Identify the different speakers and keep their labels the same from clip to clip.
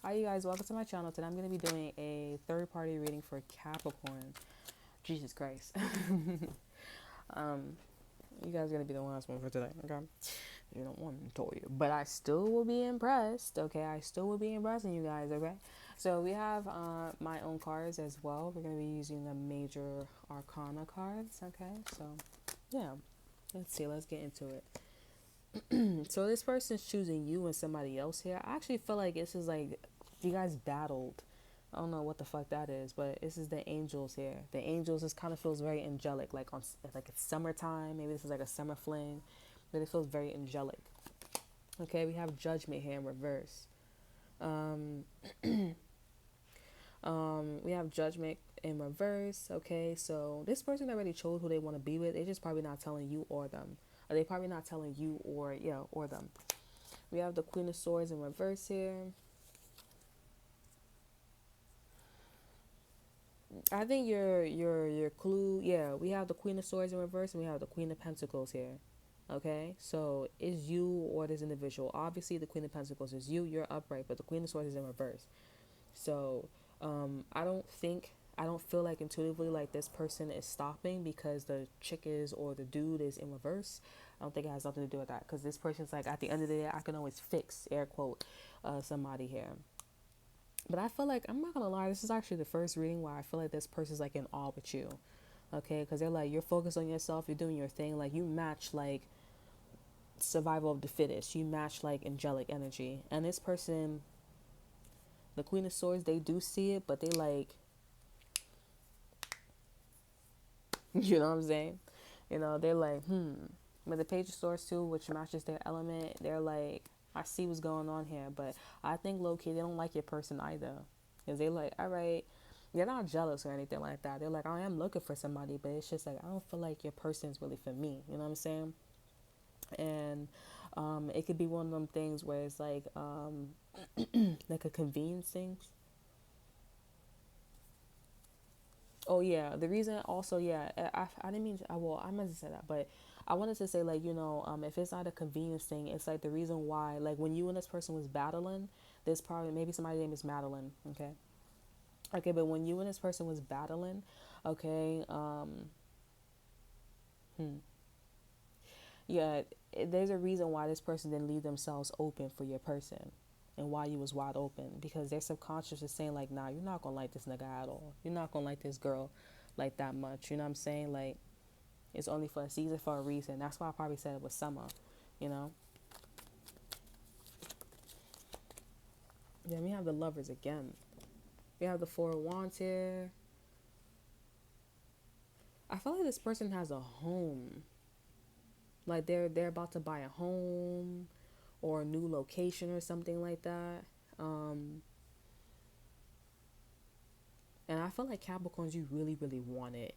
Speaker 1: Hi, you guys. Welcome to my channel. Today I'm going to be doing a third-party reading for Capricorn. Jesus Christ. um, you guys are going to be the last one for today, okay? You don't want to tell you. But I still will be impressed, okay? I still will be impressing you guys, okay? So we have my own cards as well. We're going to be using the major arcana cards, okay? So, yeah. Let's see. Let's get into it. So this person's choosing you and somebody else here. I actually feel like this is like you guys battled. I don't know what the fuck that is, but this is the angels here. The angels, this kind of feels very angelic, like like it's summertime. Maybe this is like a summer fling, but it feels very angelic. Okay, we have judgment here in reverse. Um, we have judgment in reverse. Okay, so this person already chose who they want to be with. They're just probably not telling you or them. Or they probably not telling you or or them. We have the Queen of Swords in reverse here. I think your clue, yeah, we have the Queen of Swords in reverse and we have the Queen of Pentacles here. Okay, so is you or this individual? Obviously, the Queen of Pentacles is you. You're upright, but the Queen of Swords is in reverse. So, I don't feel like intuitively like this person is stopping because the chick is or the dude is in reverse. I don't think it has nothing to do with that because this person's like at the end of the day, I can always fix air quote somebody here. But I feel like, I'm not gonna lie, this is actually the first reading where I feel like this person's like in awe with you, okay? Because they're like, you're focused on yourself, you're doing your thing, like you match like survival of the fittest, you match like angelic energy. And this person, the Queen of Swords, they do see it, but they like, you know what I'm saying? You know, they're like, But the Page of Swords too, which matches their element, they're like, I see what's going on here, but I think low key they don't like your person either, because they like, all right, they're not jealous or anything like that. They're like, I am looking for somebody, but it's just like I don't feel like your person is really for me. You know what I'm saying? And it could be one of them things where it's like a convenience thing. Oh yeah, the reason also, yeah, I didn't mean to, well, I meant to say that, but I wanted to say, like, if it's not a convenience thing, it's like the reason why, like when you and this person was battling, there's probably maybe somebody's name is Madeline, okay, okay, but when you and this person was battling, okay, hmm, yeah, there's a reason why this person didn't leave themselves open for your person, and why you was wide open, because their subconscious is saying like, nah, you're not gonna like this nigga at all, you're not gonna like this girl like that much, you know what I'm saying, like. It's only for a season for a reason. That's why I probably said it was summer, you know? Then we have the lovers again. We have the Four of Wands here. I feel like this person has a home. Like they're about to buy a home or a new location or something like that. Um, and I feel like Capricorns, you really, really want it.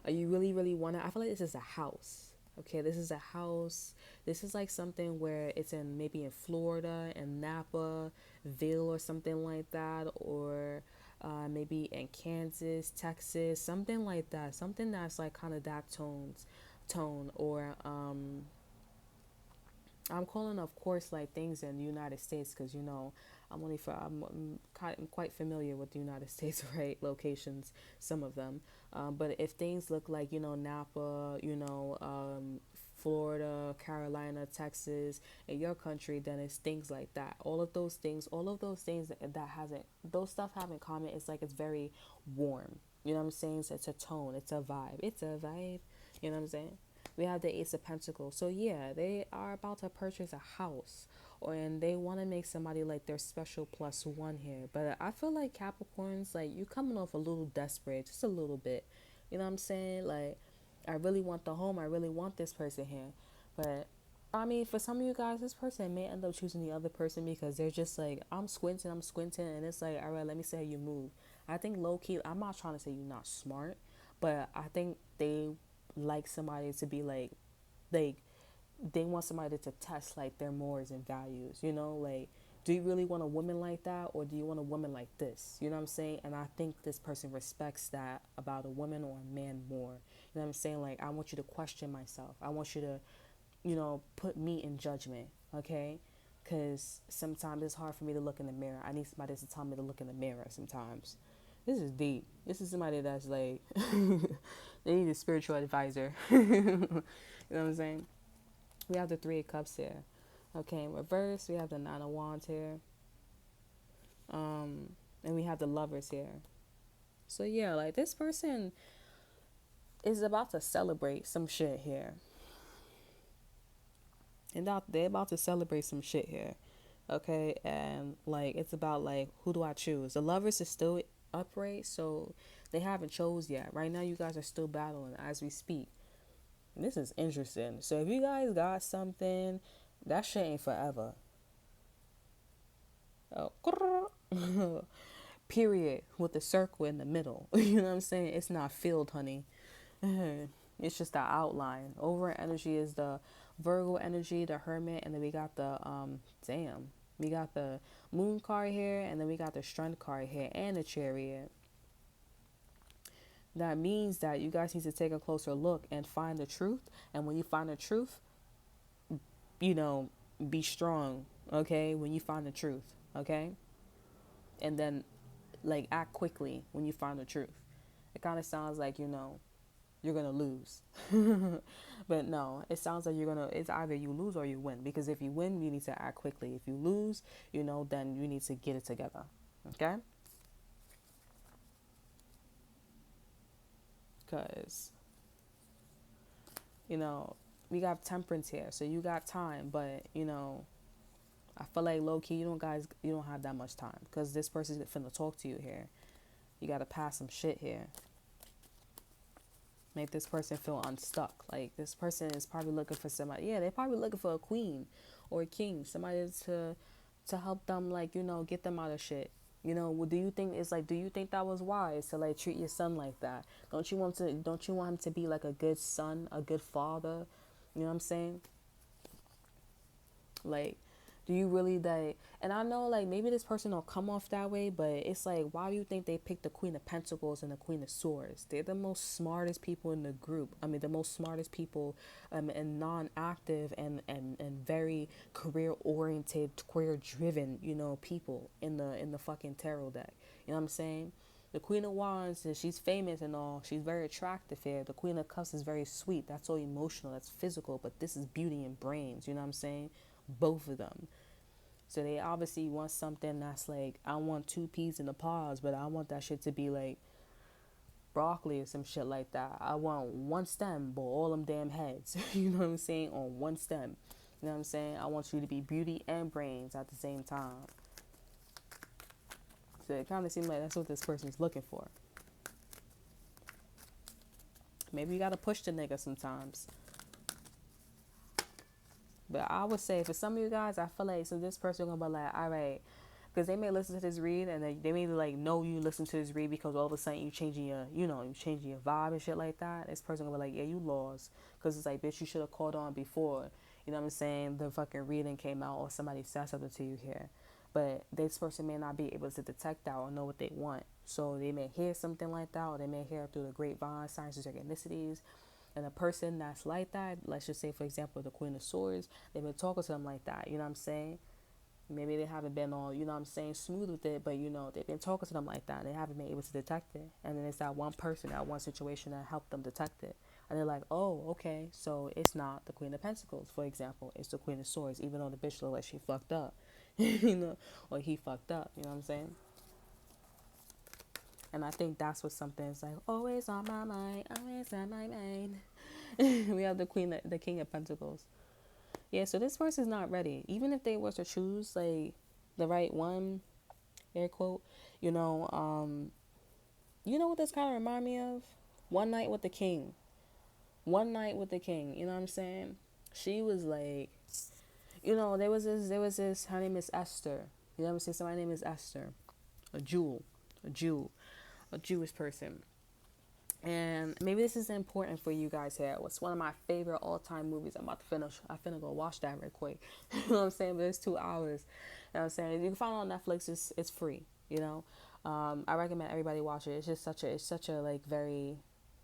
Speaker 1: You really, really want it. I feel like this is a house. Okay, this is a house. This is like something where it's in maybe in Florida and Napa, Ville or something like that, or maybe in Kansas, Texas, something like that. Something that's like kind of that tone, or I'm calling, of course, like things in the United States because I'm quite familiar with the United States, right? Locations, some of them. But if things look like Napa, Florida, Carolina, Texas, in your country, then it's things like that. All of those things that hasn't those stuff have in common. It's like it's very warm. You know what I'm saying? So it's a tone. It's a vibe. It's a vibe. You know what I'm saying? We have the Ace of Pentacles. So yeah, they are about to purchase a house, and they want to make somebody like their special plus one here. But I feel like Capricorns, like you coming off a little desperate, just a little bit. You know what I'm saying? Like, I really want the home. I really want this person here. But I mean, for some of you guys, this person may end up choosing the other person because they're just like, I'm squinting, and it's like, all right, let me see how you move. I think low key, I'm not trying to say you're not smart, but I think they like somebody to be like they want somebody to test like their morals and values, like, do you really want a woman like that, or do you want a woman like this? You know what I'm saying? And I think this person respects that about a woman or a man more. You know what I'm saying? Like, I want you to question myself. I want you to put me in judgment, okay? because sometimes it's hard for me to look in the mirror. I need somebody to tell me to look in the mirror sometimes. This is deep. This is somebody that's like, they need a spiritual advisor. You know what I'm saying? We have the Three of Cups here. Okay, in reverse, we have the Nine of Wands here. And we have the Lovers here. So yeah, like this person is about to celebrate some shit here. And they're about to celebrate some shit here. Okay, and like it's about like, who do I choose? The Lovers is still upright, so they haven't chose yet. Right now you guys are still battling as we speak. This is interesting. So if you guys got something, that shit ain't forever. Oh, period, with the circle in the middle. You know what I'm saying? It's not filled, honey. It's just the outline. Over energy is the Virgo energy, the Hermit, and then we got the we got the Moon card here, and then we got the Strength card here, and the Chariot. That means that you guys need to take a closer look and find the truth. And when you find the truth, you know, be strong, okay? When you find the truth, okay? And then, like, act quickly when you find the truth. It kind of sounds like, you know, you're going to lose. But no, it sounds like it's either you lose or you win. Because if you win, you need to act quickly. If you lose, you know, then you need to get it together, okay? Because, you know, we got Temperance here. So you got time, but, you know, I feel like low-key, you don't have that much time. Because this person's finna talk to you here. You got to pass some shit here. Make this person feel unstuck. Like, this person is probably looking for somebody. Yeah, they're probably looking for a queen or a king. Somebody to help them, like, you know, get them out of shit. You know, do you think that was wise to, like, treat your son like that? Don't you want him to be, like, a good son, a good father? You know what I'm saying? Like, do you really, like, and I know, like, maybe this person don't come off that way, but it's like, why do you think they picked the Queen of Pentacles and the Queen of Swords? They're the most smartest people in the group. I mean, the most smartest people, and non-active and very career-oriented, career-driven, you know, people in the fucking tarot deck. You know what I'm saying? The Queen of Wands, she's famous and all. She's very attractive here. The Queen of Cups is very sweet. That's all emotional. That's physical. But this is beauty and brains. You know what I'm saying? Both of them. So they obviously want something that's like, I want two peas in a pod, but I want that shit to be like broccoli or some shit like that. I want one stem, but all them damn heads. You know what I'm saying? On one stem. You know what I'm saying? I want you to be beauty and brains at the same time. So it kind of seems like that's what this person's looking for. Maybe you gotta push the nigga sometimes. But I would say for some of you guys, I feel like, so this person gonna be like, all right, because they may listen to this read and they may like know you listen to this read because all of a sudden you changing your vibe and shit like that. This person gonna be like, yeah, you lost, because it's like, bitch, you should have called on before. You know what I'm saying? The fucking reading came out or somebody said something to you here. But this person may not be able to detect that or know what they want. So they may hear something like that, or they may hear it through the grapevine, signs and synchronicities. And a person that's like that, let's just say, for example, the Queen of Swords, they've been talking to them like that. You know what I'm saying? Maybe they haven't been all, you know what I'm saying, smooth with it, but, you know, they've been talking to them like that. They haven't been able to detect it. And then it's that one person, that one situation that helped them detect it. And they're like, oh, okay, so it's not the Queen of Pentacles, for example. It's the Queen of Swords, even though the bitch looked like she fucked up. You know, or he fucked up. You know what I'm saying? And I think that's what something is like, always on my mind, always on my mind. We have the King of Pentacles. Yeah, so this person's not ready. Even if they were to choose, like, the right one, air quote, you know what this kind of remind me of? One Night with the King. One Night with the King, you know what I'm saying? She was like, you know, there was this, her name is Esther. You know what I'm saying? So my name is Esther. A Jewish person. And maybe this is important for you guys here. It's one of my favorite all-time movies. I'm about to finish. I finna go watch that real quick. You know what I'm saying? But it's 2 hours. You know what I'm saying? You can find it on Netflix. It's free. You know, I recommend everybody watch it. It's just such a like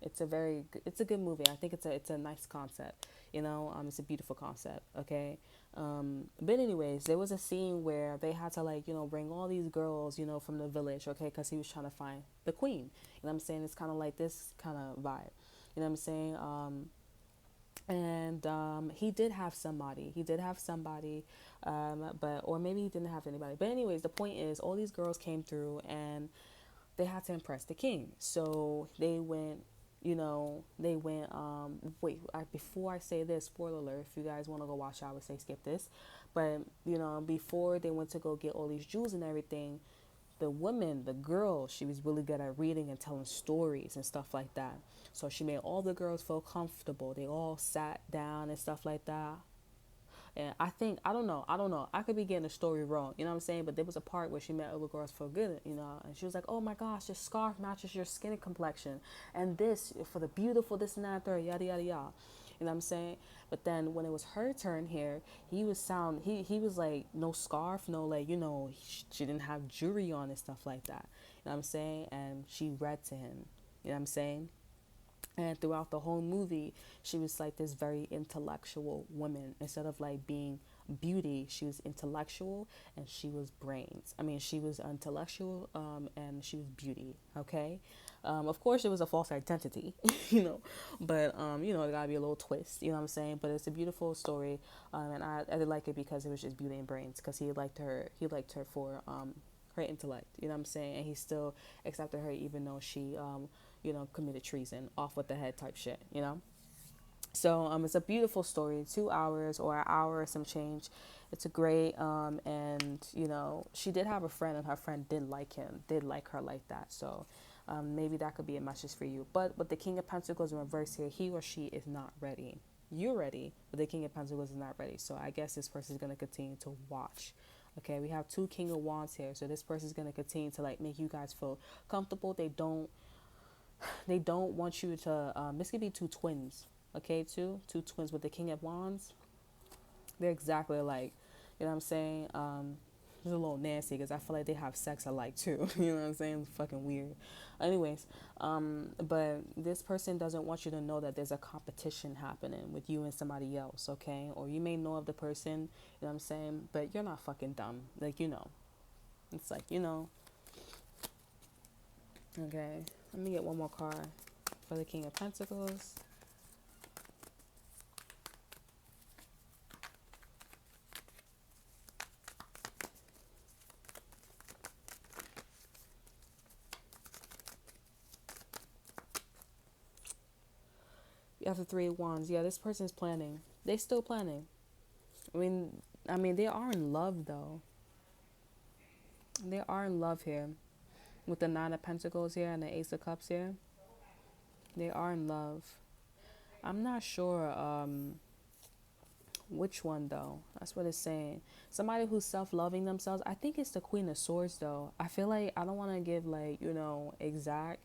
Speaker 1: it's a good movie. I think it's a nice concept. You know, it's a beautiful concept. Okay, But anyways, there was a scene where they had to like, bring all these girls, from the village, okay, because he was trying to find the queen. You know what I'm saying? It's kind of like this kind of vibe. You know what I'm saying? And he did have somebody. He did have somebody, but or maybe he didn't have anybody. But anyways, the point is, all these girls came through and they had to impress the king. So they went, wait, before I say this, spoiler alert, if you guys want to go watch it, I would say skip this. But, before they went to go get all these jewels and everything, the woman, the girl, she was really good at reading and telling stories and stuff like that. So she made all the girls feel comfortable. They all sat down and stuff like that. And I think, I don't know. I could be getting the story wrong, you know what I'm saying? But there was a part where she met other girls for good, and she was like, oh my gosh, this scarf matches your skin complexion. And this, for the beautiful, this and that, third, yada, yada, yada. You know what I'm saying? But then when it was her turn here, he was like, no scarf, no, like, she didn't have jewelry on and stuff like that. You know what I'm saying? And she read to him. You know what I'm saying? And throughout the whole movie, she was like this very intellectual woman. Instead of like being beauty, she was intellectual and she was brains. I mean, she was intellectual and she was beauty. Okay. Of course, it was a false identity, but, there gotta be a little twist, you know what I'm saying? But it's a beautiful story. And I did like it because it was just beauty and brains, because he liked her for, her intellect, you know what I'm saying? And he still accepted her even though she, committed treason, off with the head type shit. So it's a beautiful story, 2 hours or an hour or some change. It's a great, and she did have a friend, and her friend did like her like that. So maybe that could be a message for you. But with the King of Pentacles in reverse here, he or she is not ready. You're ready, but the King of Pentacles is not ready. So I guess this person is going to continue to watch. Okay, we have two King of Wands here. So this person is going to continue to like make you guys feel comfortable. They don't want you to, this could be two twins, okay, two twins with the King of Wands. They're exactly alike, you know what I'm saying? It's a little nasty because I feel like they have sex alike too, you know what I'm saying? It's fucking weird. Anyways, but this person doesn't want you to know that there's a competition happening with you and somebody else, okay? Or you may know of the person, you know what I'm saying? But you're not fucking dumb, like, it's like, okay. Let me get one more card for the King of Pentacles. You have the Three of Wands. Yeah, this person's planning. They still planning. I mean, they are in love though. They are in love here. With the Nine of Pentacles here and the Ace of Cups here. They are in love. I'm not sure which one though. That's what it's saying. Somebody who's self-loving themselves. I think it's the Queen of Swords though. I feel like I don't want to give like, exact,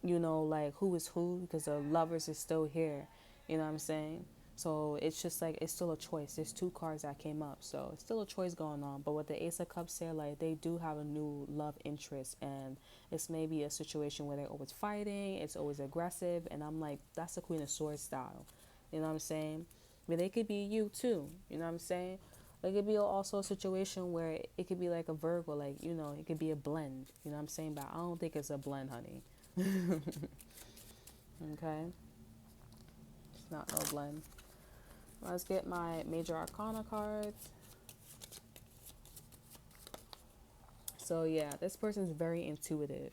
Speaker 1: like who is who, because the lovers is still here. You know what I'm saying? So it's just like, it's still a choice. There's two cards that came up. So it's still a choice going on. But with the Ace of Cups here, like they do have a new love interest. And it's maybe a situation where they're always fighting. It's always aggressive. And I'm like, that's the Queen of Swords style. You know what I'm saying? But they could be you too. You know what I'm saying? It could be also a situation where it could be like a Virgo. Like, it could be a blend. You know what I'm saying? But I don't think it's a blend, honey. Okay? It's not no blend. Let's get my major arcana cards. So yeah, this person's very intuitive.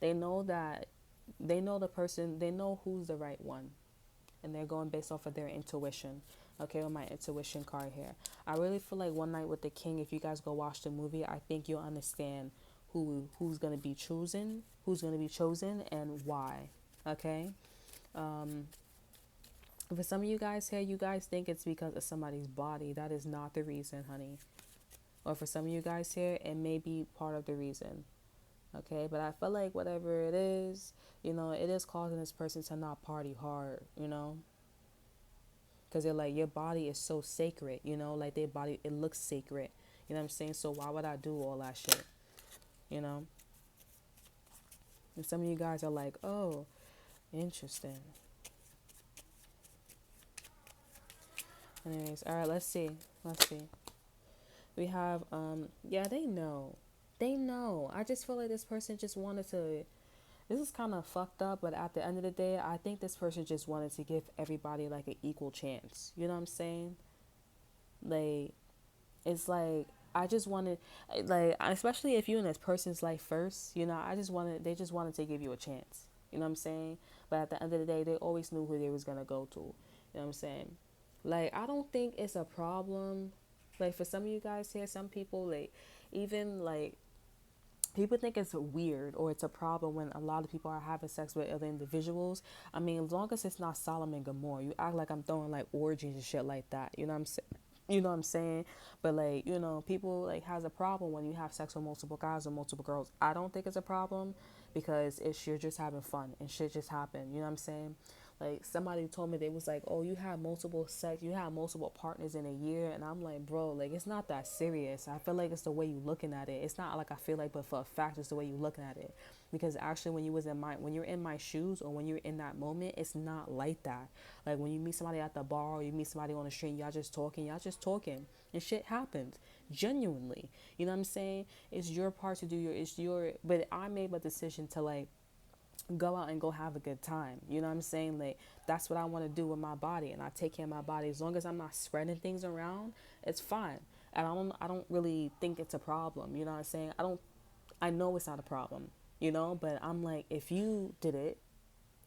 Speaker 1: They know the person, they know who's the right one. And they're going based off of their intuition. Okay, with my intuition card here. I really feel like One Night with the King, if you guys go watch the movie, I think you'll understand who's gonna be chosen, and why. Okay? For some of you guys here, you guys think it's because of somebody's body. That is not the reason, honey. Or for some of you guys here, it may be part of the reason. Okay, but I feel like whatever it is, it is causing this person to not party hard, because they're like, your body is so sacred, like their body, it looks sacred. You know what I'm saying? So why would I do all that shit? And some of you guys are like, oh, interesting. Anyways, all right, let's see. We have yeah, they know. They know. I just feel like this person just wanted to, this is kind of fucked up, but at the end of the day, I think this person just wanted to give everybody like an equal chance. You know what I'm saying? Like, it's like I just wanted, like, especially if you're in this person's life first, you know, they just wanted to give you a chance. You know what I'm saying? But at the end of the day, they always knew who they was gonna go to. You know what I'm saying? Like, I don't think it's a problem. Like, for some of you guys here, some people, like, even like, people think it's weird or it's a problem when a lot of people are having sex with other individuals. I mean, as long as it's not Solomon and Gomorrah, you act like I'm throwing like orgies and shit like that. You know what I'm saying? You know what I'm saying? But like, you know, people like has a problem when you have sex with multiple guys or multiple girls. I don't think it's a problem because it's you're just having fun and shit just happen. You know what I'm saying? Like somebody told me they was like, "Oh, you have multiple partners in a year," and I'm like, "Bro, like it's not that serious." I feel like it's the way you looking at it. It's not like I feel like, but for a fact, it's the way you looking at it. Because actually, when you're in my shoes or when you're in that moment, it's not like that. Like when you meet somebody at the bar or you meet somebody on the street, y'all just talking, and shit happens genuinely. You know what I'm saying? It's your part to do but I made a decision to like go out and go have a good time. You know what I'm saying? Like that's what I want to do with my body, and I take care of my body. As long as I'm not spreading things around, it's fine. And I don't really think it's a problem. You know what I'm saying? I know it's not a problem, you know, but I'm like, if you did it,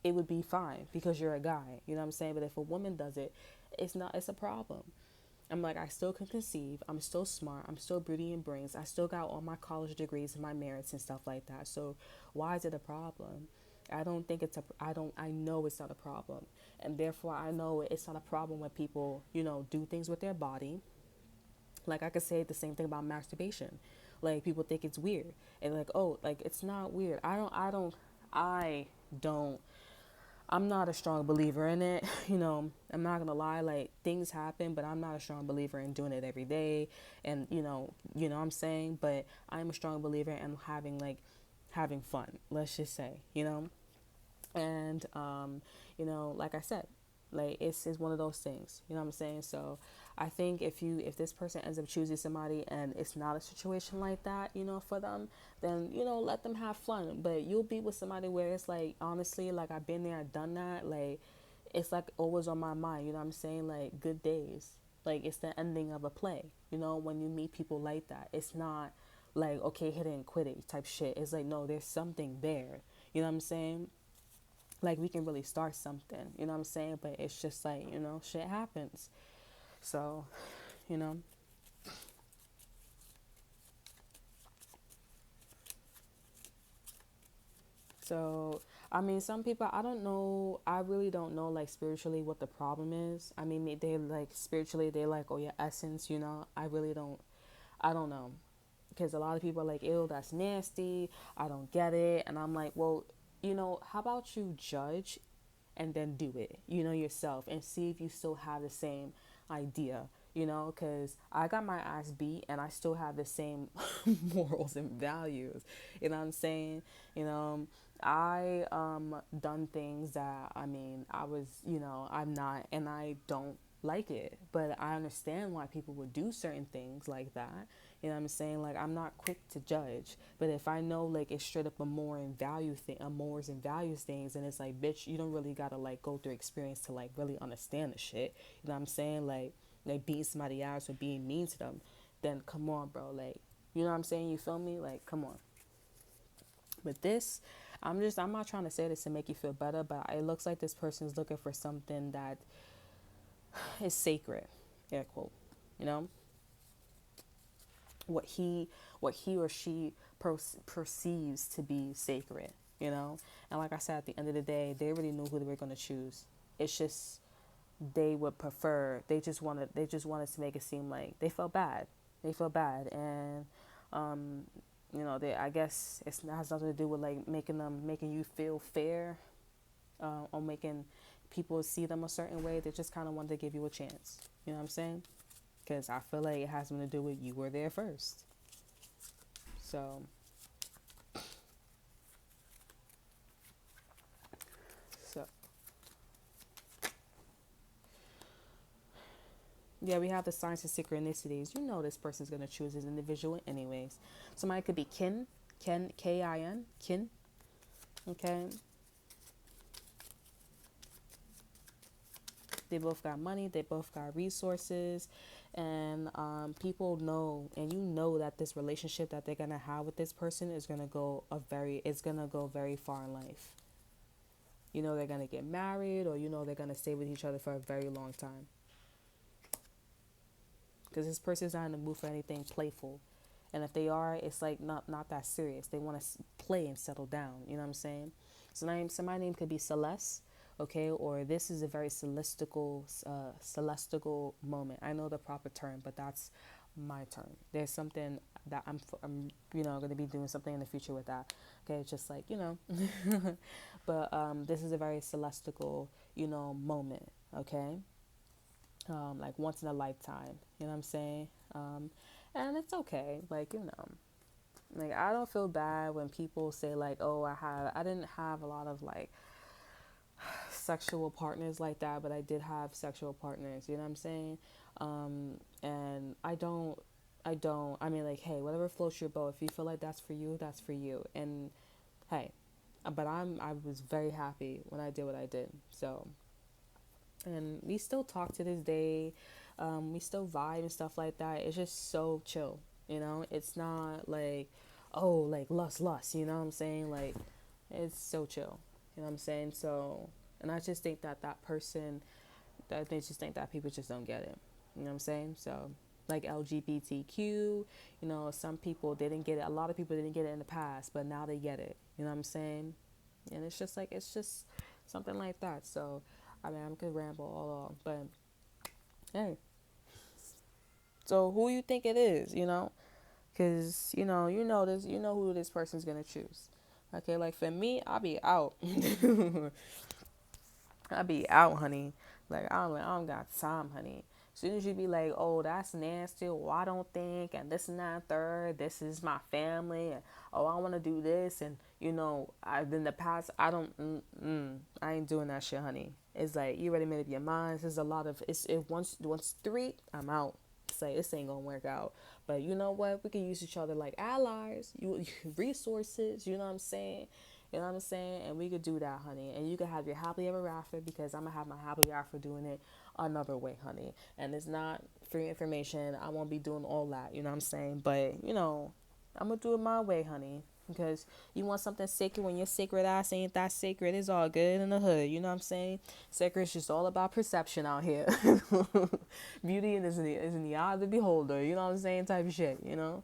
Speaker 1: it would be fine because you're a guy. You know what I'm saying? But if a woman does it, it's a problem. I'm like, I still can conceive. I'm still smart. I'm still beauty and brains. I still got all my college degrees and my merits and stuff like that. So why is it a problem? I don't think it's a, I know it's not a problem. And therefore I know it's not a problem when people, you know, do things with their body. Like I could say the same thing about masturbation. Like people think it's weird. And like, oh, like it's not weird. I don't I'm not a strong believer in it. You know, I'm not gonna lie, like things happen, but I'm not a strong believer in doing it every day. And you know what I'm saying? But I'm a strong believer in having fun, let's just say, you know? And you know, like I said, like it's one of those things, you know what I'm saying? So I think if this person ends up choosing somebody and it's not a situation like that, you know, for them, then you know, let them have fun. But you'll be with somebody where it's like, honestly, like I've been there, I've done that, like it's like always on my mind, you know what I'm saying? Like good days, like it's the ending of a play, you know, when you meet people like that. It's not like, okay, hit it and quit it type shit. It's like, no, there's something there, you know what I'm saying? Like we can really start something, you know what I'm saying? But it's just like, you know, shit happens. So, you know, so I mean, some people, I don't know, I really don't know like spiritually what the problem is. I mean, they like spiritually, they like, oh, your essence, you know. I don't know, because a lot of people are like, ew, that's nasty, I don't get it. And I'm like, well, you know, how about you judge and then do it, you know, yourself, and see if you still have the same idea, you know, because I got my ass beat and I still have the same morals and values, you know what I'm saying? You know, I done things that, I mean, I was, you know, I'm not, and I don't like it, but I understand why people would do certain things like that. You know what I'm saying? Like I'm not quick to judge, but if I know like it's straight up a mores and values things, and it's like, bitch, you don't really gotta like go through experience to like really understand the shit. You know what I'm saying? Like beating somebody else or being mean to them, then come on, bro. Like, you know what I'm saying? You feel me? Like, come on. But this, I'm not trying to say this to make you feel better, but it looks like this person's looking for something that is sacred, air quote. You know, what he or she perceives to be sacred. You know, and like I said, at the end of the day, they already knew who they were going to choose. It's just they would prefer. They just wanted to make it seem like they felt bad. They felt bad, and um, you know, I guess it has nothing to do with like making you feel fair, or making people see them a certain way. They just kind of wanted to give you a chance. You know what I'm saying? Because I feel like it has something to do with you were there first. So, so Yeah, we have the signs of synchronicities. You know this person's gonna choose this individual anyways. Somebody could be Kin, kin. Okay, they both got money. They both got resources, and people know, and you know that this relationship that they're gonna have with this person is gonna go it's gonna go very far in life. You know they're gonna get married, or you know they're gonna stay with each other for a very long time. Because this person's not in the mood for anything playful, and if they are, it's like not that serious. They want to play and settle down. You know what I'm saying? So my name could be Celeste, okay, or this is a very celestial moment. I know the proper term, but that's my term. There's something that I'm going to be doing something in the future with that. Okay, just like but this is a very celestial moment. Okay, like once in a lifetime. You know what I'm saying? And it's okay. Like like I don't feel bad when people say like, oh, I didn't have a lot of like sexual partners like that, but I did have sexual partners. You know what I'm saying? And I mean, like, hey, whatever floats your boat. If you feel like that's for you, that's for you. And hey, but I was very happy when I did what I did. So, and we still talk to this day. We still vibe and stuff like that. It's just so chill. It's not like, oh, like lust. You know what I'm saying? Like, it's so chill. You know what I'm saying? So, and I just think that person, that they just think that people just don't get it. You know what I'm saying? So, like LGBTQ, some people they didn't get it. A lot of people didn't get it in the past, but now they get it. You know what I'm saying? And it's just something like that. So, I mean, I could ramble all along, but hey. So who you think it is? Because you know who this person's gonna choose. Okay, like for me, I'll be out. I be out, honey. Like I don't got time, honey. As soon as you be like, oh, that's nasty, oh, I don't think, and this and that and third, this is my family, and oh, I want to do this, and I've in the past, I ain't doing that shit, honey. It's like you already made up your mind. There's a lot of if once three, I'm out. It's like this ain't gonna work out. But you know what? We can use each other like allies, resources. You know what I'm saying? You know what I'm saying? And we could do that, honey. And you could have your happily ever after because I'm going to have my happily ever after doing it another way, honey. And it's not free information. I won't be doing all that. You know what I'm saying? But, I'm going to do it my way, honey. Because you want something sacred when your sacred ass ain't that sacred. It's all good in the hood. You know what I'm saying? Sacred is just all about perception out here. Beauty is in the eye of the beholder. You know what I'm saying? Type of shit, you know?